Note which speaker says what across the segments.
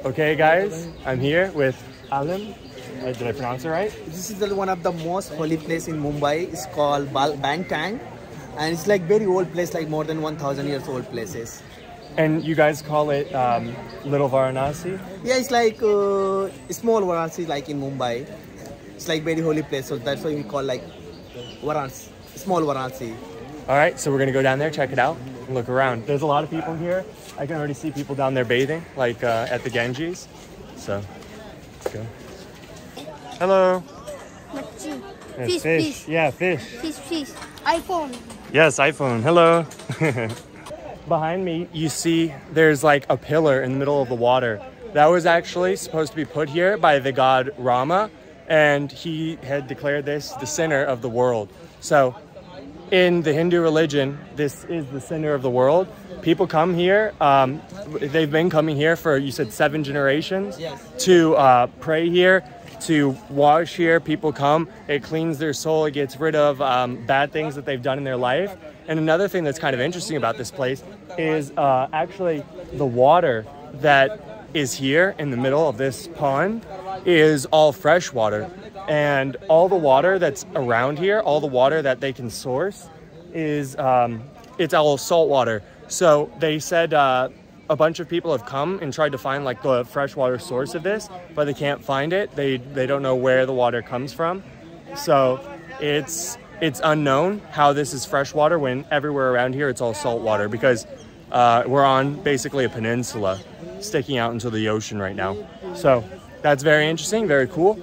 Speaker 1: Okay, guys, I'm here with Alim. Did I pronounce it right?
Speaker 2: This is one of the most holy place in Mumbai. It's called Bangtang, and it's like very old place, like more than 1,000 years old places.
Speaker 1: And you guys call it Little Varanasi?
Speaker 2: Yeah, it's like small Varanasi, like in Mumbai. It's like very holy place, so that's why we call like Varanasi, small Varanasi.
Speaker 1: All right, so we're gonna go down there, check it out, and look around. There's a lot of people here. I can already see people down there bathing, like at the Ganges. So, let's go. Hello.
Speaker 3: Fish,
Speaker 1: fish. Yeah, fish.
Speaker 3: Fish. iPhone.
Speaker 1: Yes, iPhone. Hello. Behind me, you see there's like a pillar in the middle of the water. That was actually supposed to be put here by the god Rama, and he had declared this the center of the world. So in the Hindu religion, this is the center of the world. People come here. They've been coming here for, you said, 7 generations.
Speaker 2: Yes.
Speaker 1: To pray here, to wash here. People come. It cleans their soul. It gets rid of bad things that they've done in their life. And another thing that's kind of interesting about this place is actually the water that is here in the middle of this pond is all fresh water. And all the water that's around here, all the water that they can source is, it's all salt water. So they said a bunch of people have come and tried to find like the freshwater source of this, but they can't find it. They don't know where the water comes from. So it's unknown how this is freshwater when everywhere around here it's all salt water, because we're on basically a peninsula sticking out into the ocean right now. So that's very interesting, very cool.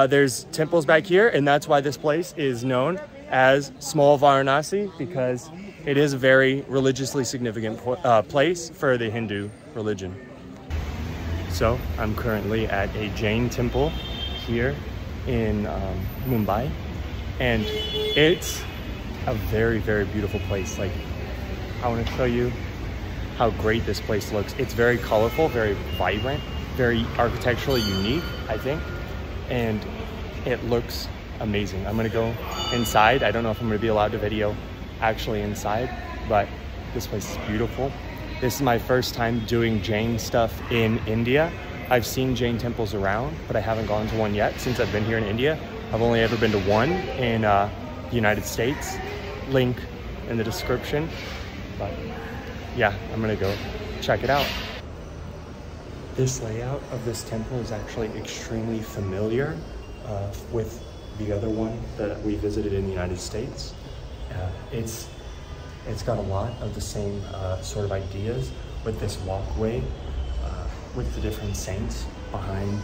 Speaker 1: There's temples back here, and that's why this place is known as Small Varanasi, because it is a very religiously significant place for the Hindu religion. So I'm currently at a Jain temple here in Mumbai, and it's a very, very beautiful place. Like, I want to show you how great this place looks. It's very colorful, very vibrant, very architecturally unique, I think, and it looks amazing. I'm gonna go inside. I don't know if I'm gonna be allowed to video actually inside, but this place is beautiful. This is my first time doing Jain stuff in India. I've seen Jain temples around, but I haven't gone to one yet since I've been here in India. I've only ever been to one in the United States. Link in the description. But yeah, I'm gonna go check it out. This layout of this temple is actually extremely familiar with the other one that we visited in the United States. It's got a lot of the same sort of ideas with this walkway with the different saints behind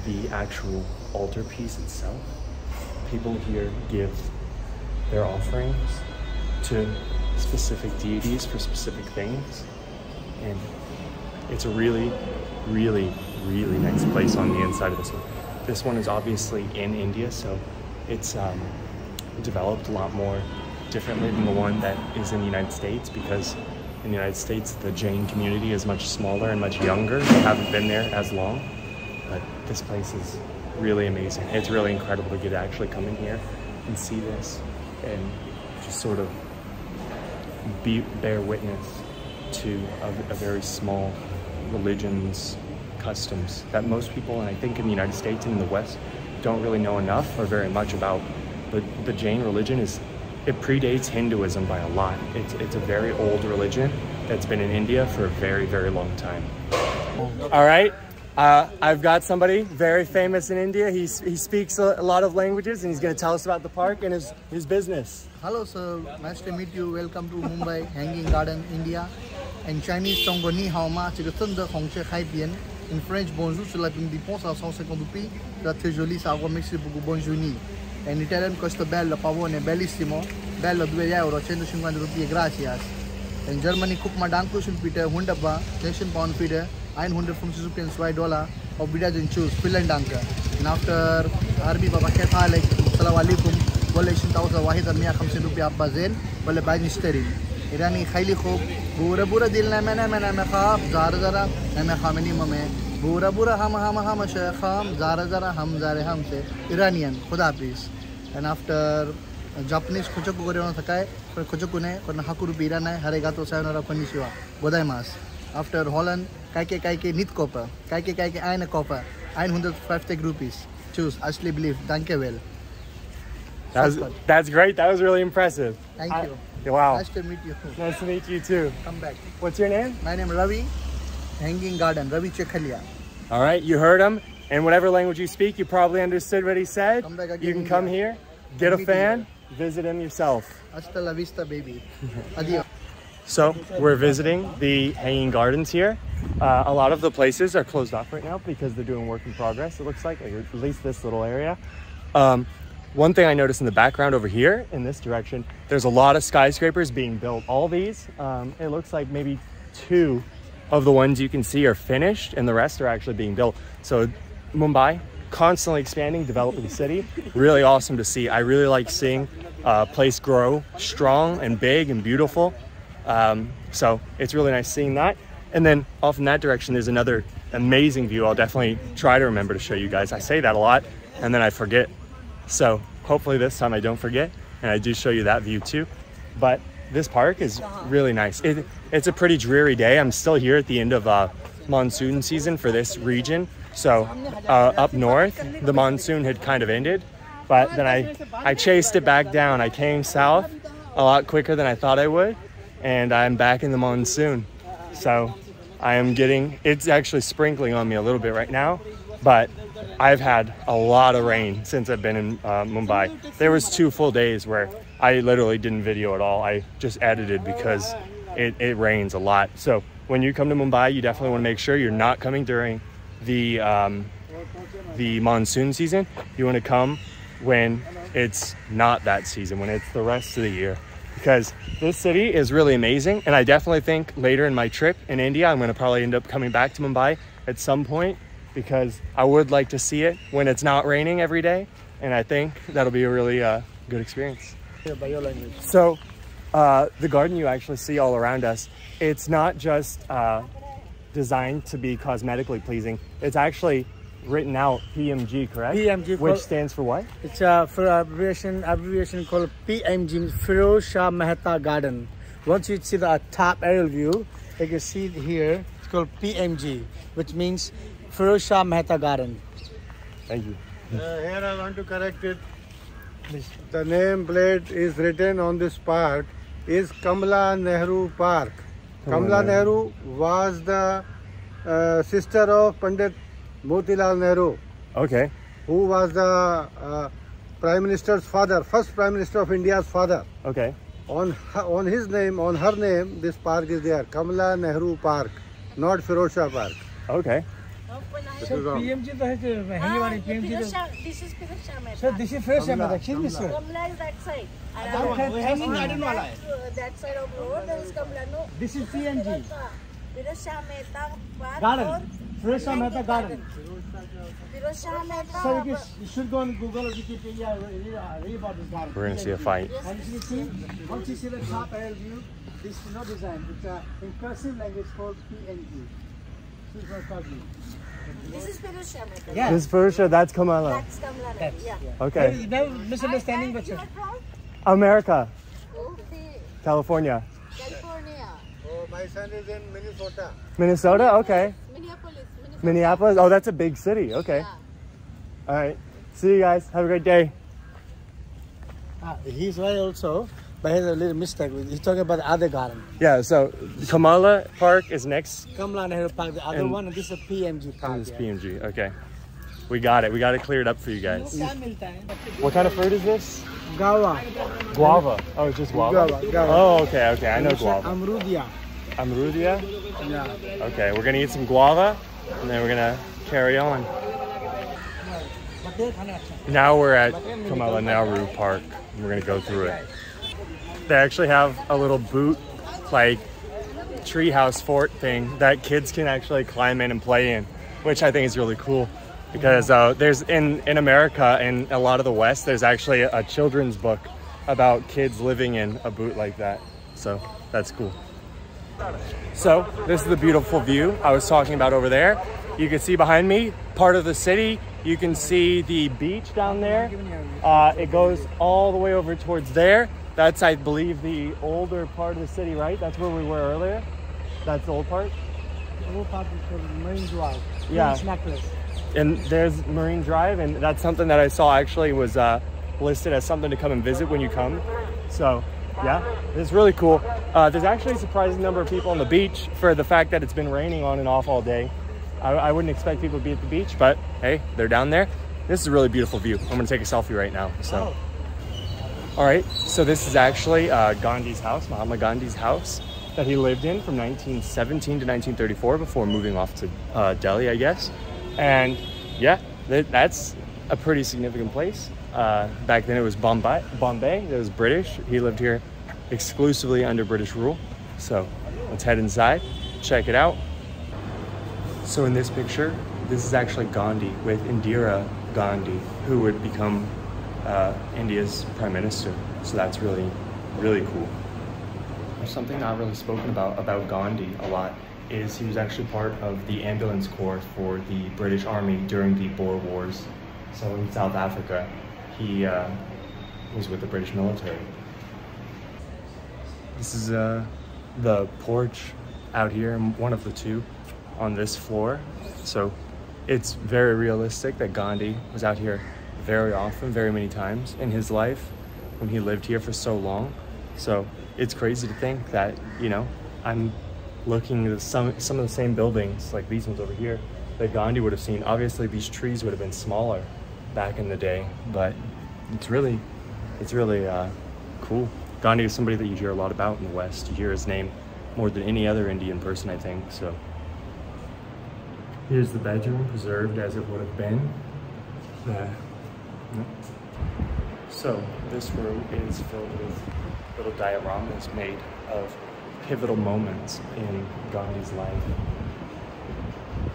Speaker 1: the actual altar piece itself. People here give their offerings to specific deities for specific things, and it's a really, really, really nice place on the inside of this one. This one is obviously in India, so it's developed a lot more differently than the one that is in the United States, because in the United States the Jain community is much smaller and much younger. They haven't been there as long, but this place is really amazing. It's really incredible to get to actually come in here and see this and just sort of bear witness to a very small religion's customs that most people, and I think in the United States and in the West, don't really know enough or very much about. The Jain religion it predates Hinduism by a lot. It's a very old religion that's been in India for a very, very long time. All right, I've got somebody very famous in India. He speaks a lot of languages, and he's going to tell us about the park and his business.
Speaker 4: Hello sir, nice to meet you. Welcome to Mumbai Hanging Garden, India. In Chinese, Tongo Ni Hao Ma, Chigatunda Hongche Hai Bien. In French, bonjour, c'est la ping di pons à 150 roupies. La très jolie, ça va mixer beaucoup bonjour ni. In Italian, questo bello, pavone, bellissimo. Bello, 2 euro, 150 rupiah, gracias. In Germany, guck mal, danke schön bitte, wunderbar. 16 Pound bitte, 150 Rupiah, $2. Auf Wiedersehen, tschüss, vielen Dank. And after Arabi, Baba, كيف حالك? السلام عليكم. ولا 2150 rupiah أبا زين ولا بعد نشتري. إيراني خیلی خوب. بورا بورا دل نمی خواب زار زارا نمی خامنی ممه. بورا بورا هم شخام زار زارا هم زاره هم سے. Iranian, خدا حافظ. And after Japanese, kochoku gore no takai, kochoku ne, kona hakuru bi iranai, harigato sayonara konnichiwa. Godaimasu. After Holland, kijken niet kopen. Kijken eine kopen. 150 rupees. Choose, alsjeblieft. Dank je wel.
Speaker 1: That's great. That was really impressive.
Speaker 4: Thank you.
Speaker 1: Wow.
Speaker 4: Nice to meet you.
Speaker 1: Nice to meet you too.
Speaker 4: Come back.
Speaker 1: What's your name?
Speaker 4: My name is Ravi. Hanging Garden, Ravi Chekhalia.
Speaker 1: All right, you heard him. In whatever language you speak, you probably understood what he said.
Speaker 4: Come back again,
Speaker 1: You can come
Speaker 4: India.
Speaker 1: here, get a
Speaker 4: Meet
Speaker 1: fan, visit him yourself.
Speaker 4: Hasta la vista, baby. Adios.
Speaker 1: So we're visiting the Hanging Gardens here. A lot of the places are closed off right now because they're doing work in progress, it looks like at least this little area. One thing I noticed in the background over here, in this direction, there's a lot of skyscrapers being built. All these, it looks like maybe 2 of the ones you can see are finished and the rest are actually being built. So Mumbai, constantly expanding, developing city. Really awesome to see. I really like seeing a place grow strong and big and beautiful. So it's really nice seeing that. And then off in that direction, there's another amazing view. I'll definitely try to remember to show you guys. I say that a lot and then I forget. So hopefully this time I don't forget and I do show you that view too. But this park is really nice. It's a pretty dreary day. I'm still here at the end of monsoon season for this region. So up north, the monsoon had kind of ended, but then I chased it back down. I came south a lot quicker than I thought I would, and I'm back in the monsoon. So I am getting, it's actually sprinkling on me a little bit right now, but I've had a lot of rain since I've been in Mumbai. There was 2 full days where I literally didn't video at all. I just edited because it rains a lot. So when you come to Mumbai, you definitely want to make sure you're not coming during the monsoon season. You want to come when it's not that season, when it's the rest of the year, because this city is really amazing. And I definitely think later in my trip in India, I'm going to probably end up coming back to Mumbai at some point, because I would like to see it when it's not raining every day. And I think that'll be a really good experience. So the garden you actually see all around us, it's not just designed to be cosmetically pleasing. It's actually written out PMG, correct?
Speaker 5: PMG,
Speaker 1: which stands for what?
Speaker 5: It's for abbreviation called PMG, Firoz Shah Mehta Garden. Once you see the top aerial view, you can see it here. It's called PMG, which means Firoz Shah Mehta Garden.
Speaker 1: Thank you.
Speaker 6: Here I want to correct it. The name plate is written on this park is Kamala Nehru Park. Kamala Nehru was the sister of Pandit Motilal Nehru.
Speaker 1: Okay.
Speaker 6: Who was the Prime Minister's father, first Prime Minister of India's father.
Speaker 1: Okay.
Speaker 6: On his name, on her name, this park is there. Kamala Nehru Park, not Firoz Shah Park.
Speaker 1: Okay.
Speaker 5: So PMG to PMG.
Speaker 3: This is Firoz Shah Mehta.
Speaker 5: So this is Firoz Shah Mehta. Excuse me, sir.
Speaker 3: Kamla is that side. That side of road, there is Kamla. No.
Speaker 5: This is PMG.
Speaker 3: Firoz Shah Mehta Park.
Speaker 5: Garden. Firoz Shah Mehta Garden.
Speaker 3: Firoz Shah Mehta.
Speaker 5: So you should go on Google or Wikipedia read about this garden.
Speaker 1: We're gonna see a fight.
Speaker 5: And you see, once you see the top aerial view, this is not design. It's an impressive language called PNG.
Speaker 3: This is Firoz Shah Mehta.
Speaker 5: Yeah.
Speaker 1: This is Firoz Shah, that's Kamala.
Speaker 3: That's Kamla. Yeah.
Speaker 1: Okay.
Speaker 5: No misunderstanding, but
Speaker 3: You are from?
Speaker 1: America,
Speaker 3: Okay.
Speaker 1: California.
Speaker 3: California.
Speaker 6: Oh, my son is in Minnesota.
Speaker 1: Minnesota? Okay.
Speaker 3: Minneapolis.
Speaker 1: Minneapolis? Oh, that's a big city. Okay.
Speaker 3: Yeah.
Speaker 1: All right. See you guys. Have a great day.
Speaker 5: he's right also, but he has a little mistake. He's talking about the other garden.
Speaker 1: Yeah, so Kamala Park is next.
Speaker 5: Kamla Nehru Park, the other
Speaker 1: And-
Speaker 5: one, and this is a PMG park.
Speaker 1: This is PMG. Okay. We got it. We got it cleared up for you guys. What kind of fruit is this?
Speaker 5: Gawa.
Speaker 1: Guava. Oh, it's just guava?
Speaker 5: Guava.
Speaker 1: Oh, okay, okay. I know guava.
Speaker 5: Amrudia.
Speaker 1: Amrudia?
Speaker 5: Yeah.
Speaker 1: Okay, we're going to eat some guava, and then we're going to carry on. Now we're at Kamala Nehru Park. We're going to go through it. They actually have a little boot, like, treehouse fort thing that kids can actually climb in and play in, which I think is really cool. Because there's in America and a lot of the West, there's actually a children's book about kids living in a boot like that. So that's cool. So this is the beautiful view I was talking about over there. You can see behind me part of the city. You can see the beach down there. It goes all the way over towards there. That's, I believe, the older part of the city, right? That's where we were earlier. That's the old part.
Speaker 5: whole part is called Marine Drive.
Speaker 1: Yeah.
Speaker 5: Queen's Necklace.
Speaker 1: And there's Marine Drive, and that's something that I saw actually was listed as something to come and visit when you come. So yeah, it's really cool. There's actually a surprising number of people on the beach for the fact that it's been raining on and off all day. I wouldn't expect people to be at the beach, but hey, they're down there. This is a really beautiful view. I'm gonna take a selfie right now, so. All right, so this is actually Gandhi's house, Mahatma Gandhi's house that he lived in from 1917 to 1934 before moving off to Delhi, I guess. And yeah, that's a pretty significant place. Back then it was Bombay, it was British. He lived here exclusively under British rule. So let's head inside, check it out. So in this picture, this is actually Gandhi with Indira Gandhi, who would become India's prime minister. So that's really, really cool. Something not really spoken about Gandhi a lot is he was actually part of the ambulance corps for the British Army during the Boer Wars. So in South Africa, he was with the British military. This is the porch out here, one of the two on this floor. So it's very realistic that Gandhi was out here very often, very many times in his life when he lived here for so long. So it's crazy to think that, you know, I'm looking at some of the same buildings like these ones over here that Gandhi would have seen. Obviously these trees would have been smaller back in the day, but it's really cool. Gandhi is somebody that you hear a lot about in the West. You hear his name more than any other Indian person, I think. So here's the bedroom preserved as it would have been. So this room is filled with little dioramas made of pivotal moments in Gandhi's life.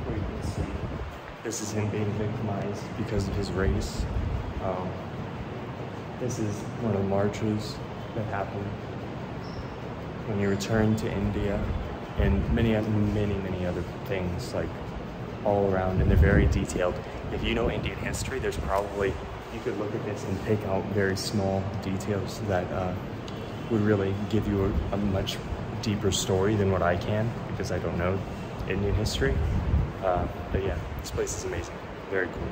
Speaker 1: Where you can see this is him being victimized because of his race. This is one of the marches that happened when he returned to India, and many other things, like all around, and they're very detailed. If you know Indian history, there's probably, you could look at this and pick out very small details that would really give you a much deeper story than what I can, because I don't know Indian history. But yeah, this place is amazing, very cool.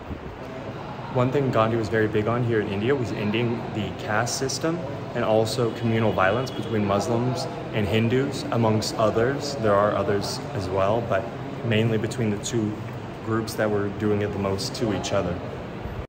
Speaker 1: One thing Gandhi was very big on here in India was ending the caste system and also communal violence between Muslims and Hindus, amongst others. There are others as well, but mainly between the two groups that were doing it the most to each other.